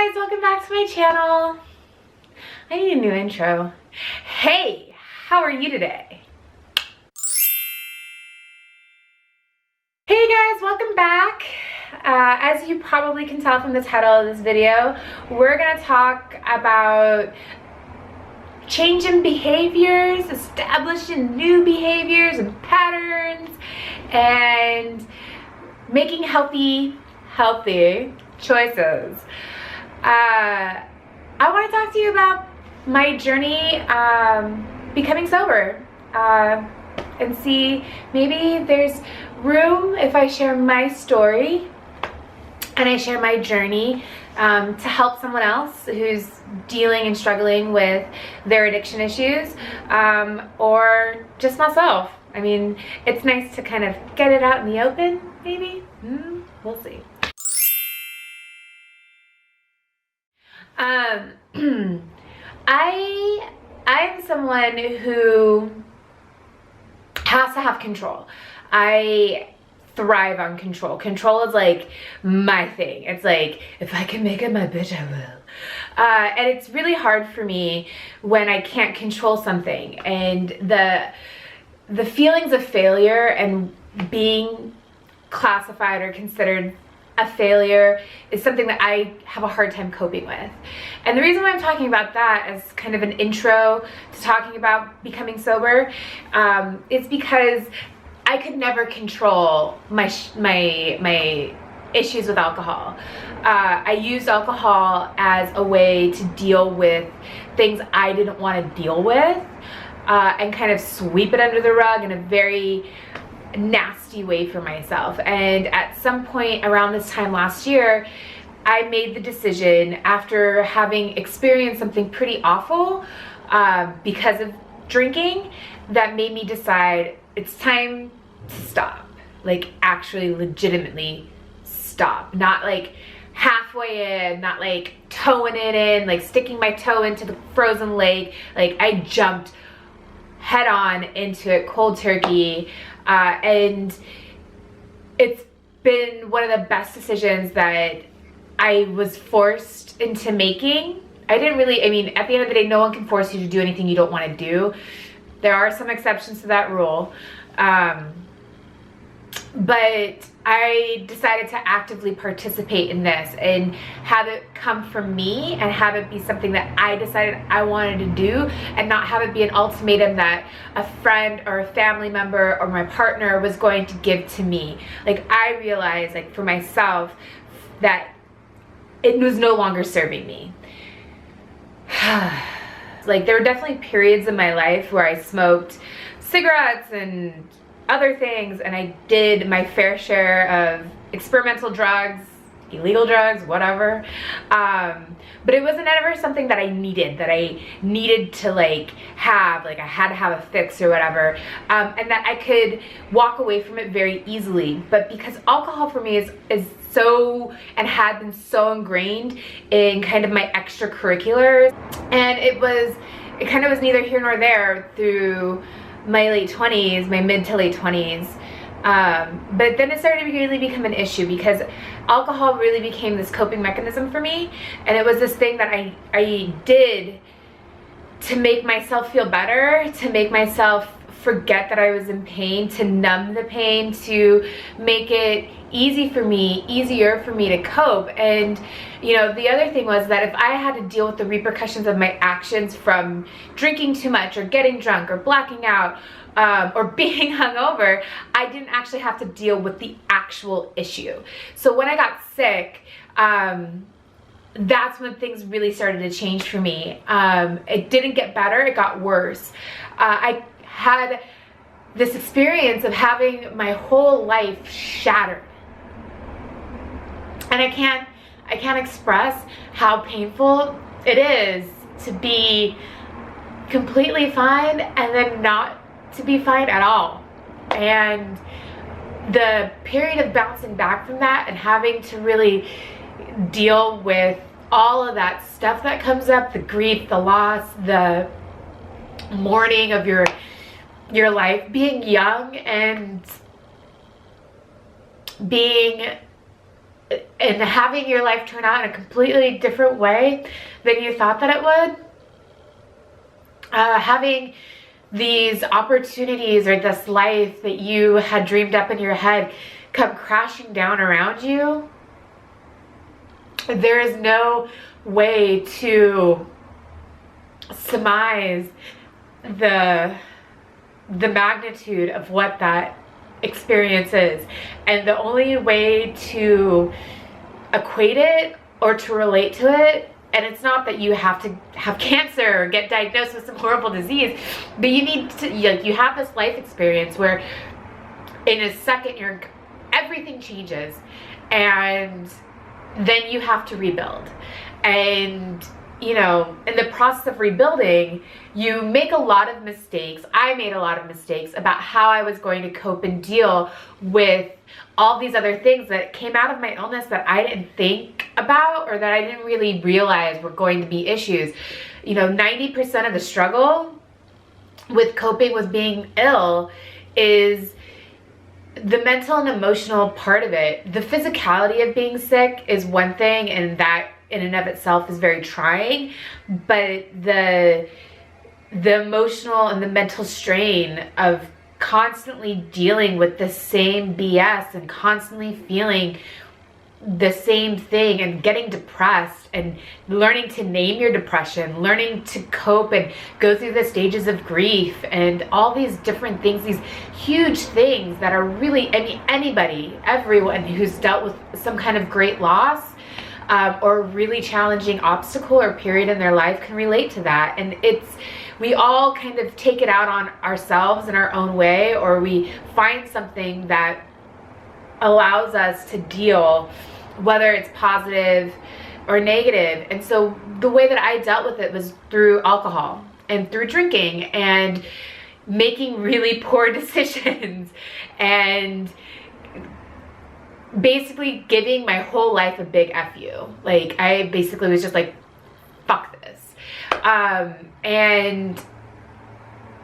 guys, welcome back to my channel. I need a new intro. Hey, how are you today? Hey guys, welcome back. As you probably can tell from the title of this video, we're gonna talk about changing behaviors, establishing new behaviors and patterns, and making healthy choices. I want to talk to you about my journey becoming sober, and see maybe there's room if I share my story and I share my journey to help someone else who's dealing and struggling with their addiction issues, or just myself. I mean, it's nice to kind of get it out in the open, maybe. We'll see. I'm someone who has to have control. I thrive on control. Control is like my thing. It's like, if I can make it my bitch, I will. And it's really hard for me when I can't control something, and the feelings of failure and being classified or considered a failure is something that I have a hard time coping with. And the reason why I'm talking about that as kind of an intro to talking about becoming sober is because I could never control my issues with alcohol. I used alcohol as a way to deal with things I didn't want to deal with, and kind of sweep it under the rug in a very nasty way for myself. And at some point around this time last year, I made the decision, after having experienced something pretty awful because of drinking, that made me decide it's time to stop. Like, actually legitimately stop. Not like halfway in, not like toeing it in, like sticking my toe into the frozen lake. Like, I jumped head on into it cold turkey. And it's been one of the best decisions that I was forced into making. I mean, at the end of the day, no one can force you to do anything you don't want to do. There are some exceptions to that rule. But I decided to actively participate in this and have it come from me and have it be something that I decided I wanted to do, and not have it be an ultimatum that a friend or a family member or my partner was going to give to me. Like, I realized, like, for myself, that it was no longer serving me. Like, there were definitely periods in my life where I smoked cigarettes and other things, and I did my fair share of experimental drugs, illegal drugs, whatever, but it wasn't ever something that I needed to like have, like I had to have a fix or whatever, and that I could walk away from it very easily. But because alcohol for me is so, and had been so ingrained in kind of my extracurriculars, and it kind of was neither here nor there through my late 20s, my mid to late 20s. But then it started to really become an issue, because alcohol really became this coping mechanism for me. And it was this thing that I did to make myself feel better, to make myself forget that I was in pain, to numb the pain, to make it easier for me to cope. And you know, the other thing was that if I had to deal with the repercussions of my actions from drinking too much or getting drunk or blacking out, or being hungover, I didn't actually have to deal with the actual issue. So when I got sick, that's when things really started to change for me. It didn't get better, it got worse. I had this experience of having my whole life shattered. And I can't express how painful it is to be completely fine and then not to be fine at all. And the period of bouncing back from that and having to really deal with all of that stuff that comes up, the grief, the loss, the mourning of your life, being young and being and having your life turn out in a completely different way than you thought that it would. Having these opportunities or this life that you had dreamed up in your head come crashing down around you. There is no way to surmise the magnitude of what that experience is. And the only way to equate it or to relate to it, and it's not that you have to have cancer or get diagnosed with some horrible disease, but you need to, you have this life experience where in a second everything changes, and then you have to rebuild. And you know, in the process of rebuilding, you make a lot of mistakes. I made a lot of mistakes about how I was going to cope and deal with all these other things that came out of my illness that I didn't think about, or that I didn't really realize were going to be issues. You know, 90% of the struggle with coping with being ill is the mental and emotional part of it. The physicality of being sick is one thing, and that in and of itself is very trying, but the emotional and the mental strain of constantly dealing with the same BS and constantly feeling the same thing and getting depressed and learning to name your depression, learning to cope and go through the stages of grief and all these different things, these huge things that are really, I mean, anybody, everyone who's dealt with some kind of great loss or really challenging obstacle or period in their life can relate to that. And we all kind of take it out on ourselves in our own way, or we find something that allows us to deal, whether it's positive or negative. And so the way that I dealt with it was through alcohol and through drinking and making really poor decisions and basically giving my whole life a big F you. Like, I basically was just like, fuck this. And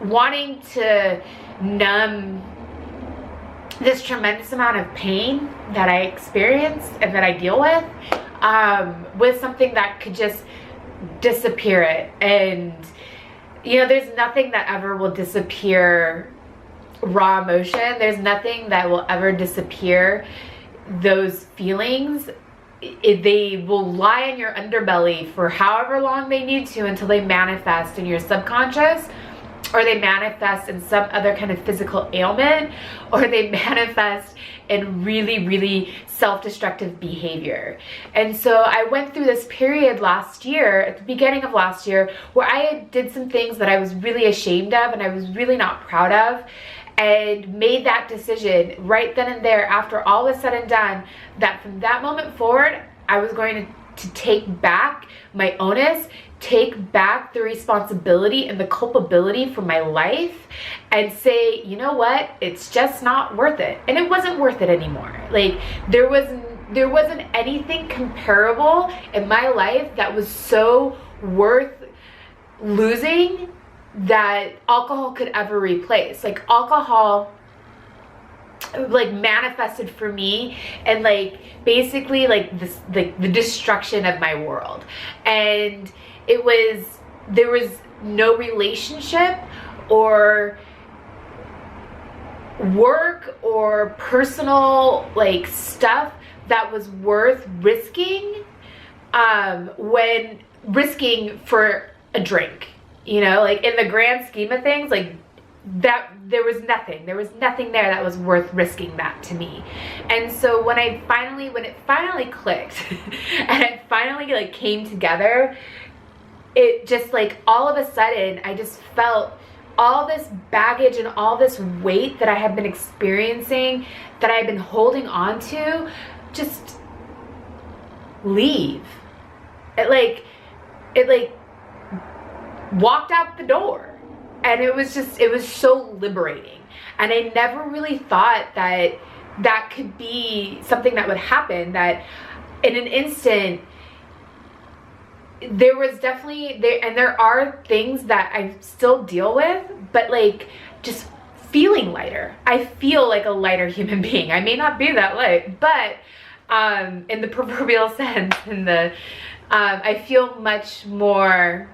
wanting to numb this tremendous amount of pain that I experienced and that I deal with something that could just disappear it. And, you know, there's nothing that ever will disappear raw emotion. There's nothing that will ever disappear those feelings. They will lie in your underbelly for however long they need to until they manifest in your subconscious, or they manifest in some other kind of physical ailment, or they manifest in really, really self-destructive behavior. And so I went through this period last year, at the beginning of last year, where I did some things that I was really ashamed of and I was really not proud of, and made that decision right then and there, after all was said and done, that from that moment forward, I was going to take back my onus, take back the responsibility and the culpability for my life, and say, you know what, it's just not worth it. And it wasn't worth it anymore. Like, there wasn't anything comparable in my life that was so worth losing that alcohol could ever replace. Like, alcohol like manifested for me and like basically like this, like the destruction of my world. And there was no relationship or work or personal like stuff that was worth risking when risking for a drink. You know, like in the grand scheme of things, like that, there was nothing there that was worth risking that to me. And so when it finally clicked and it finally like came together, it just like all of a sudden I just felt all this baggage and all this weight that I had been experiencing, that I had been holding on to, just leave. It walked out the door. And it was so liberating. And I never really thought that that could be something that would happen, that in an instant there was definitely there are things that I still deal with, but like just feeling lighter. I feel like a lighter human being. I may not be that light, but in the proverbial sense. In the I feel much more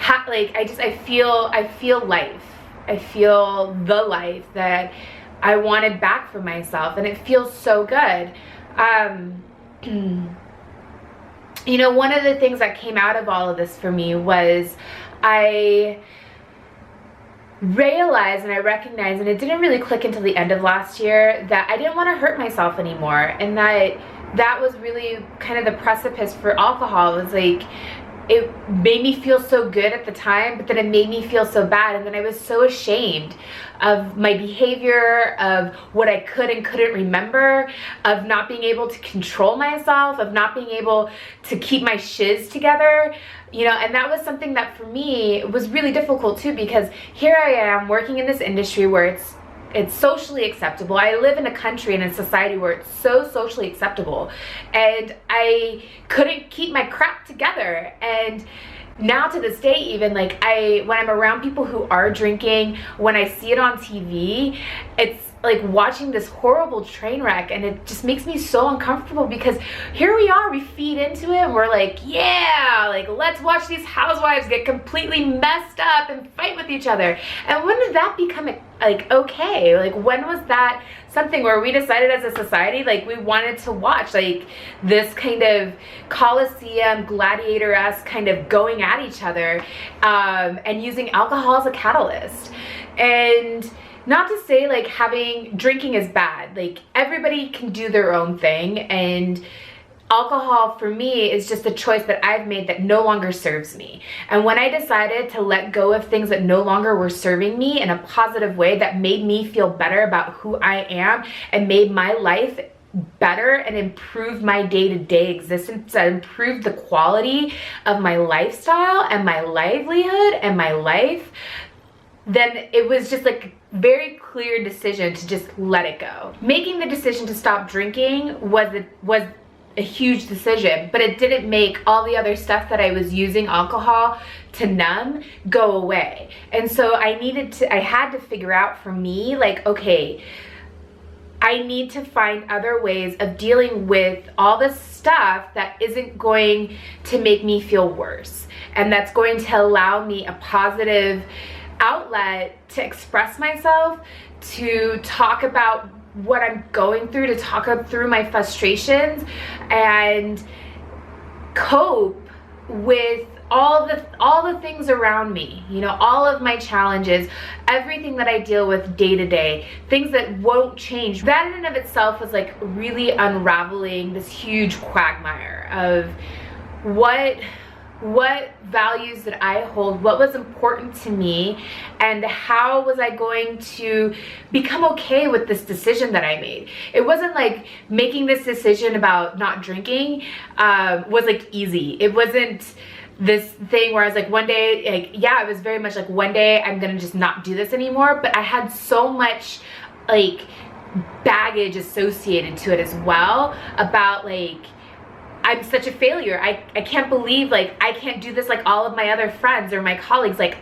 I feel life. I feel the life that I wanted back for myself, and it feels so good. You know, one of the things that came out of all of this for me was I realized and I recognized, and it didn't really click until the end of last year, that I didn't want to hurt myself anymore, and that was really kind of the precipice for alcohol. It was like, it made me feel so good at the time, but then it made me feel so bad, and then I was so ashamed of my behavior, of what I could and couldn't remember, of not being able to control myself, of not being able to keep my shiz together, you know. And that was something that for me was really difficult too, because here I am working in this industry where it's socially acceptable. I live in a country and a society where it's so socially acceptable, and I couldn't keep my crap together. And now to this day, even like when I'm around people who are drinking, when I see it on TV, it's like watching this horrible train wreck, and it just makes me so uncomfortable, because here we are, we feed into it, and we're like, yeah, like let's watch these housewives get completely messed up and fight with each other. And when did that become like okay? Like when was that something where we decided as a society like we wanted to watch like this kind of Colosseum gladiator-esque kind of going at each other, and using alcohol as a catalyst? And not to say like drinking is bad. Like everybody can do their own thing, and alcohol for me is just a choice that I've made that no longer serves me. And when I decided to let go of things that no longer were serving me in a positive way, that made me feel better about who I am and made my life better and improved my day-to-day existence, that improved the quality of my lifestyle and my livelihood and my life, then it was just like very clear decision to just let it go. Making the decision to stop drinking was a huge decision, but it didn't make all the other stuff that I was using alcohol to numb go away. And so I had to figure out for me, like, okay, I need to find other ways of dealing with all this stuff that isn't going to make me feel worse, and that's going to allow me a positive outlet to express myself, to talk about what I'm going through, to talk through my frustrations, and cope with all the things around me, you know, all of my challenges, everything that I deal with day to day, things that won't change. That in and of itself was like really unraveling this huge quagmire of what values did I hold, what was important to me, and how was I going to become okay with this decision that I made. It wasn't like making this decision about not drinking was like easy. It wasn't this thing where I was like one day, like, yeah, it was very much like one day I'm gonna just not do this anymore, but I had so much like baggage associated to it as well, about like, I'm such a failure. I can't believe like I can't do this like all of my other friends or my colleagues. Like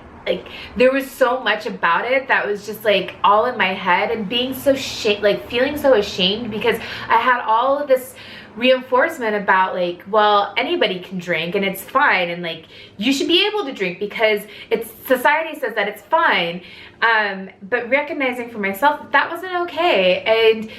there was so much about it that was just like all in my head, and being so feeling so ashamed, because I had all of this reinforcement about like, well, anybody can drink and it's fine, and like you should be able to drink because society says that it's fine, but recognizing for myself that wasn't okay, and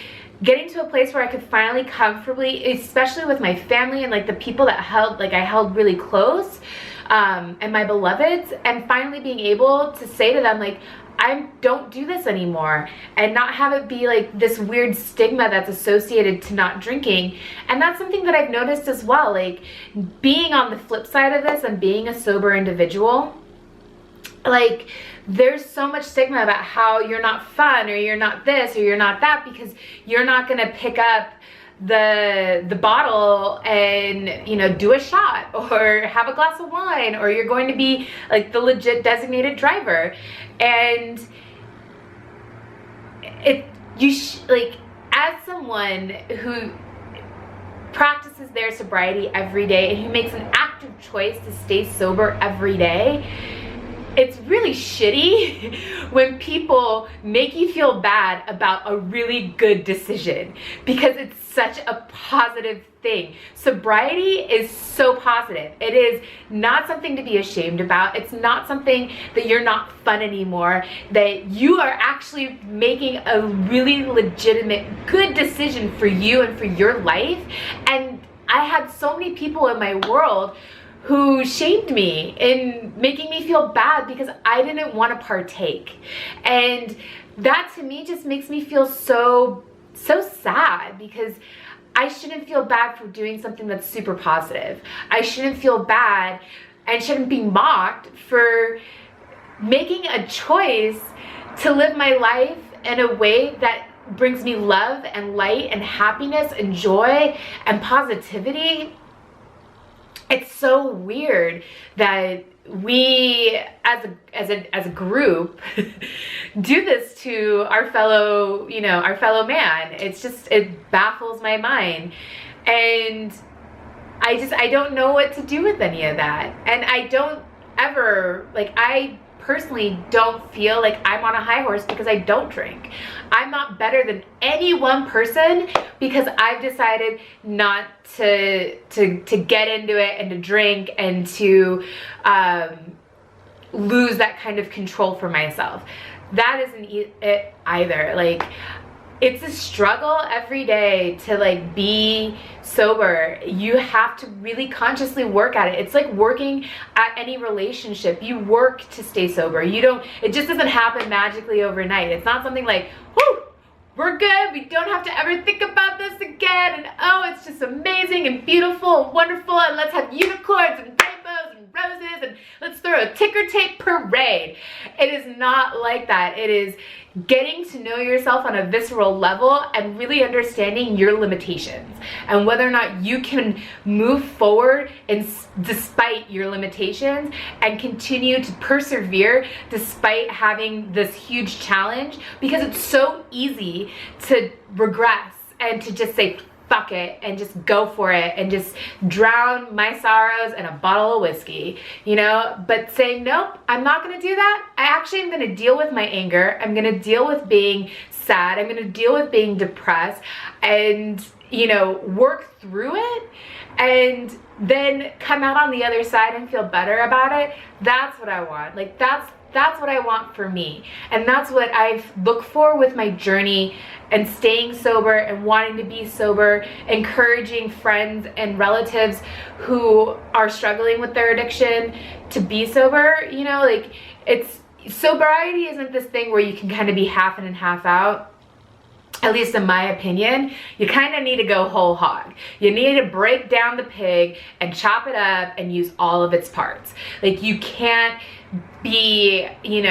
getting to a place where I could finally comfortably, especially with my family and like the people that I held really close, and my beloveds, and finally being able to say to them like, I don't do this anymore, and not have it be like this weird stigma that's associated to not drinking. And that's something that I've noticed as well, like being on the flip side of this and being a sober individual, like there's so much stigma about how you're not fun, or you're not this, or you're not that, because you're not gonna pick up the bottle and, you know, do a shot or have a glass of wine, or you're going to be like the legit designated driver. And like as someone who practices their sobriety every day and who makes an active choice to stay sober every day, it's really shitty when people make you feel bad about a really good decision, because it's such a positive thing. Sobriety is so positive. It is not something to be ashamed about. It's not something that you're not fun anymore, that you are actually making a really legitimate good decision for you and for your life. And I had so many people in my world who shamed me in making me feel bad because I didn't want to partake. And that to me just makes me feel so sad, because I shouldn't feel bad for doing something that's super positive. I shouldn't feel bad and shouldn't be mocked for making a choice to live my life in a way that brings me love and light and happiness and joy and positivity. It's so weird that we as a group do this to our fellow, our fellow man. It baffles my mind. And I don't know what to do with any of that. And I don't ever, I personally don't feel like I'm on a high horse because I don't drink. I'm not better than any one person because I've decided not to get into it and to drink and to lose that kind of control for myself. That isn't it either. It's a struggle every day to be sober. You have to really consciously work at it. It's like working at any relationship. You work to stay sober. It just doesn't happen magically overnight. It's not something like, whoo, we're good, we don't have to ever think about this again, and oh, it's just amazing and beautiful and wonderful, and let's have unicorns and rainbows and roses, and let's throw a ticker tape parade. It is not like that. It is getting to know yourself on a visceral level and really understanding your limitations and whether or not you can move forward despite your limitations and continue to persevere despite having this huge challenge, because it's so easy to regress and to just say fuck it and just go for it and just drown my sorrows in a bottle of whiskey, but saying, nope, I'm not gonna do that. I actually am gonna deal with my anger. I'm gonna deal with being sad. I'm gonna deal with being depressed and, work through it and then come out on the other side and feel better about it. That's what I want. That's what I want for me. And that's what I look for with my journey and staying sober and wanting to be sober, encouraging friends and relatives who are struggling with their addiction to be sober. Sobriety isn't this thing where you can kind of be half in and half out. At least in my opinion, you kind of need to go whole hog. You need to break down the pig and chop it up and use all of its parts. You can't be, you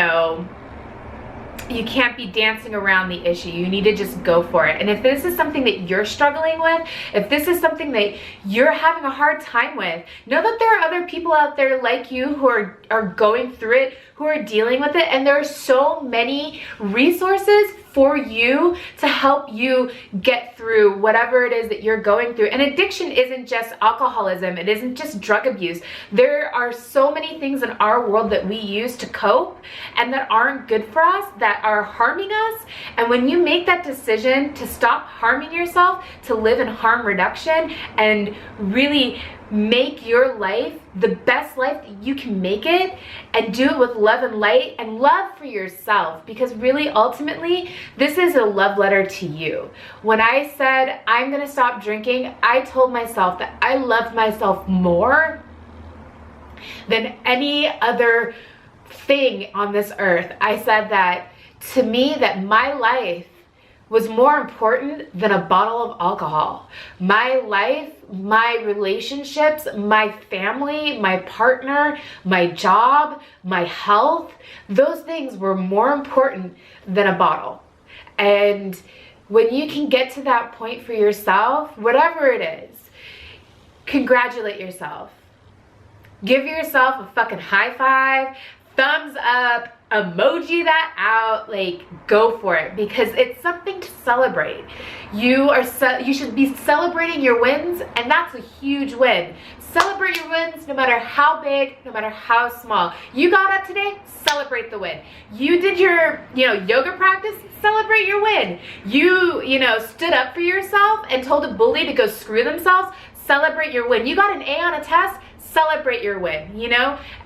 can't be dancing around the issue. You need to just go for it. And if this is something that you're struggling with, if this is something that you're having a hard time with, know that there are other people out there like you who are going through it, who are dealing with it, and there are so many resources for you to help you get through whatever it is that you're going through. And addiction isn't just alcoholism. It isn't just drug abuse. There are so many things in our world that we use to cope and that aren't good for us, that are harming us. And when you make that decision to stop harming yourself, to live in harm reduction and really make your life the best life that you can make it, and do it with love and light and love for yourself, because really ultimately this is a love letter to you. When I said I'm gonna stop drinking, I told myself that I loved myself more than any other thing on this earth. I said that to me, that my life was more important than a bottle of alcohol. My life, my relationships, my family, my partner, my job, my health, those things were more important than a bottle. And when you can get to that point for yourself, whatever it is, congratulate yourself. Give yourself a fucking high five. thumbs up, emoji that out, like go for it, because it's something to celebrate. You should be celebrating your wins, and that's a huge win. Celebrate your wins no matter how big, no matter how small. You got up today, celebrate the win. You did your, yoga practice, celebrate your win. You stood up for yourself and told a bully to go screw themselves, celebrate your win. You got an A on a test, celebrate your win.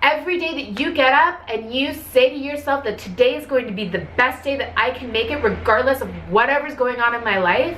Every day that you get up and you say to yourself that today is going to be the best day that I can make it, regardless of whatever's going on in my life,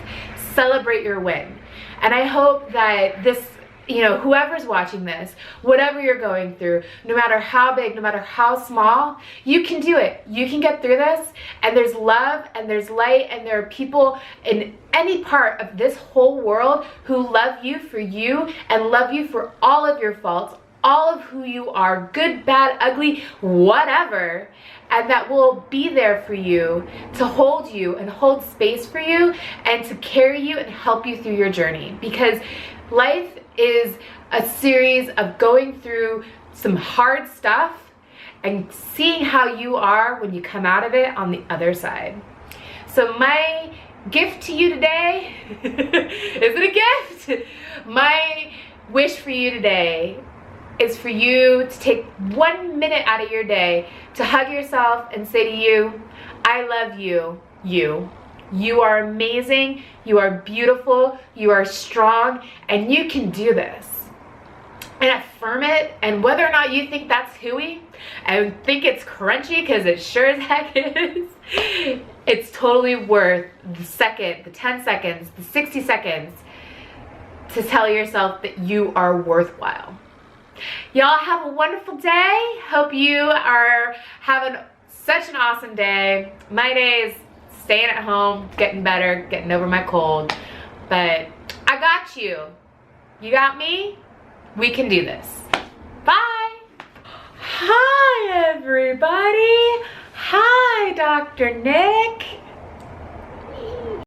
celebrate your win. And I hope that this, whoever's watching this, whatever you're going through, no matter how big, no matter how small, you can do it. You can get through this, and there's love and there's light, and there are people in any part of this whole world who love you for you and love you for all of your faults, all of who you are, good, bad, ugly, whatever, and that will be there for you to hold you and hold space for you and to carry you and help you through your journey. Because life is a series of going through some hard stuff and seeing how you are when you come out of it on the other side. So my gift to you today, is it a gift? My wish for you today is for you to take 1 minute out of your day to hug yourself and say to you, I love you, you. You are amazing, you are beautiful, you are strong, and you can do this. And affirm it, and whether or not you think that's hooey, and think it's crunchy, because it sure as heck is, it's totally worth the second, the 10 seconds, the 60 seconds to tell yourself that you are worthwhile. Y'all have a wonderful day. Hope you are having such an awesome day. My day is staying at home, getting better, getting over my cold. But I got you. You got me? We can do this. Bye. Hi, everybody. Hi, Dr. Nick.